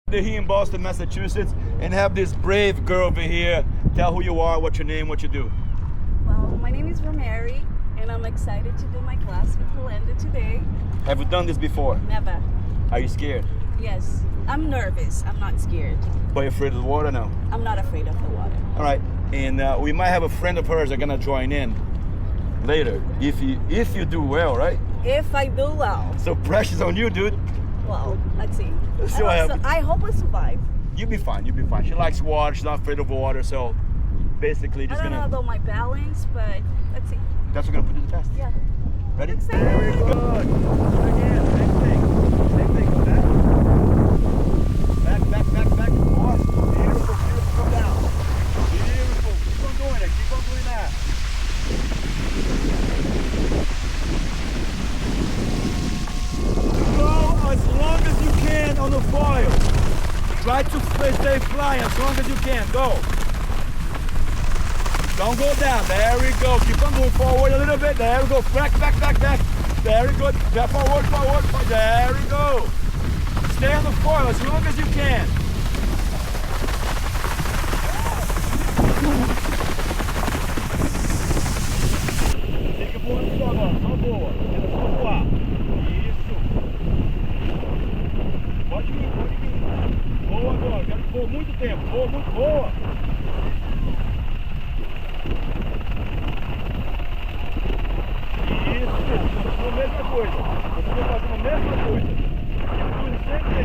They're here in Boston, Massachusetts, and have this brave girl over here. Tell who you are, what's your name, what you do. Well, my name is Rosemary, and I'm excited to do my class with Rawnda today. Have you done this before? Never. Are you scared? Yes. I'm nervous. I'm not scared. But you're afraid of the water now? I'm not afraid of the water. All right, and we might have a friend of hers that's gonna join in later, if you do well, right? If I do well. So pressure's on you, dude. Well, let's see. Let's see what happens. I hope I survive. You'll be fine, you'll be fine. She likes water, she's not afraid of water, so basically just I don't know about my balance, but let's see. That's what we're gonna put to the test. Yeah. Ready? Excited. Very good. Again, same thing. Same thing. Go back. Back. Awesome. Beautiful. Come down. Beautiful. Keep on doing it. Keep on doing that. Go as long as you can on the foil. Try to stay flying as long as you can. Go. Don't go down. There we go. Keep on moving forward a little bit. There we go. Back. Very good. Back forward. There we go. Stay on the foil as long as you can. Fica voando só agora. Só boa. Tenta só voar. Isso. Pode vir. Voa agora. Quero que voe muito tempo. Voa. Isso, a mesma coisa. Você vai fazendo a mesma coisa. Continue sempre aí.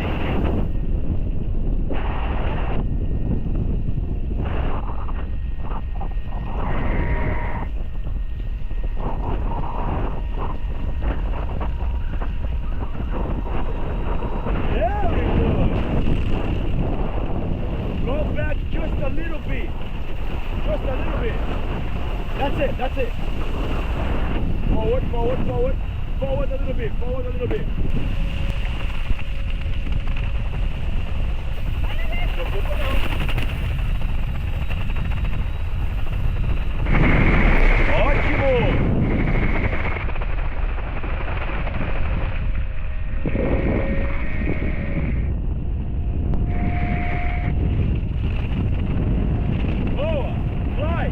Very good. Go back just a little bit. That's it. Forward a little bit. Ótimo! Boa! Fly!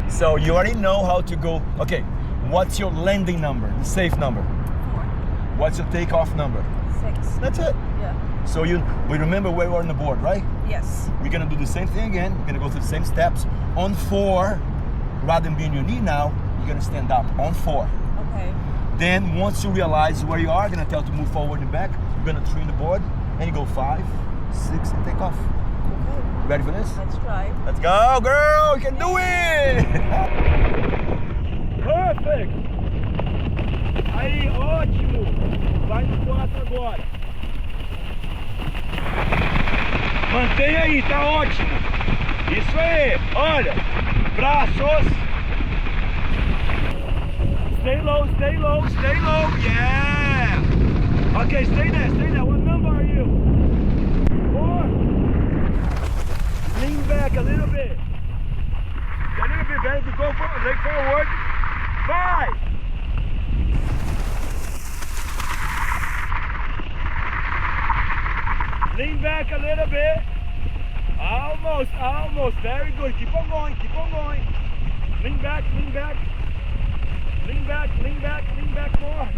So you already know how to go. Okay, what's your landing number, the safe number? 4. What's your takeoff number? 6. That's it. Yeah. So we remember where you are on the board, right? Yes. We're gonna do the same thing again. We're gonna go through the same steps. On 4, rather than being your knee now, you're gonna stand up on 4. Okay. Then once you realize where you are, I'm gonna tell you to move forward and back. You're gonna trim the board, and you go 5, 6, and take off. Okay. Ready for this? Let's try. Let's go, girl! You can do it! Perfect! Aí, ótimo! Vai no 4 agora. Mantenha aí, tá ótimo! Isso aí! Olha! Braços! Stay low! Yeah! Okay, stay there! What number are you? 4? Lean back a little bit. Ready to go leg forward. 5. Lean back a little bit. Almost. Very good. Keep on going. Lean back more.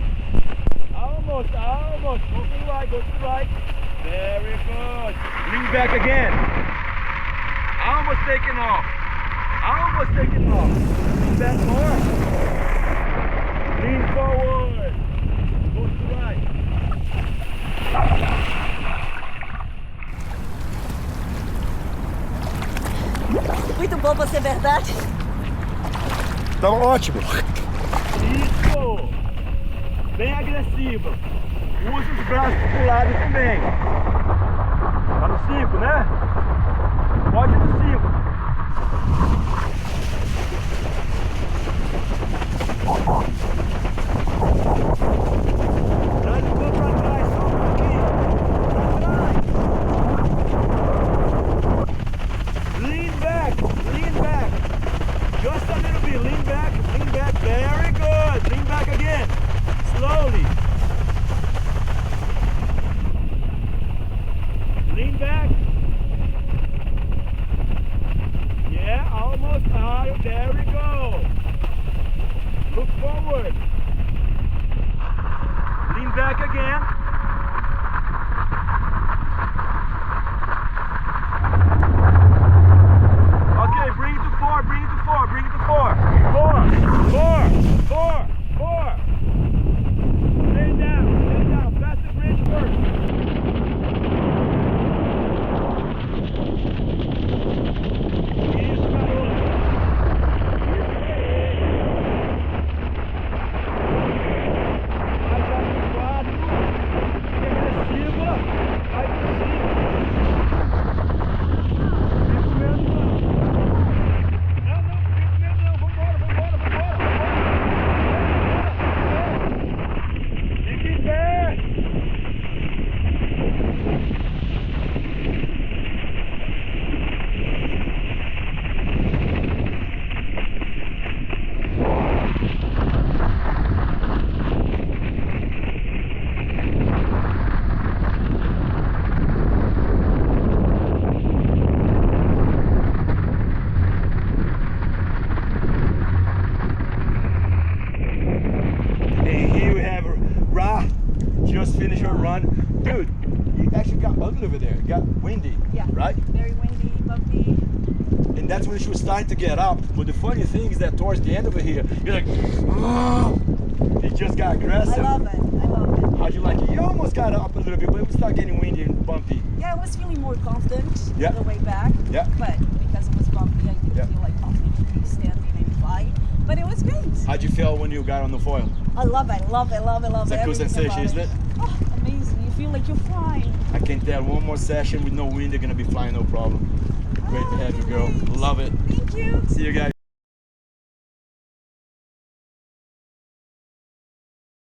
Almost. Go to the right. Very good. Lean back again. Almost taking off. Lean back more. Lean forward. Go to the right. Muito bom pra ser verdade. Tá ótimo. Isso. Bem agressiva. Usa os braços pro lado também. Tá no 5, né? Pode ir no 5. slowly. Lean back. Yeah, almost high. There we go. Look forward. Lean back again. Okay, bring it to 4, bring it to 4, bring it to 4. 4. Stay down, pass the bridge first. Isso, garoto. Mais adequado, agressiva, vai por cima. Fico mesmo não. Não, fico mesmo não, vambora. Fique em pé. And here we have Ra, just finished her run. Dude, you actually got ugly over there. It got windy, Yeah. right? Very windy, bumpy. And that's when she was starting to get up. But the funny thing is that towards the end over here, you're like, oh, it just got aggressive. I love it. How'd you like it? You almost got up a little bit, but it would start getting windy and bumpy. Yeah, I was feeling more confident Yeah. on the way back. Yeah. But because it was bumpy, I didn't Yeah. feel like confident to be standing and fly. But it was great. How'd you feel when you got on the foil? I love it. It's a cool everything sensation, about isn't it? Oh, amazing. You feel like you're flying. I can tell one more session with no wind, they're gonna be flying no problem. Great to have you, girl. Love it. Thank you. See you guys.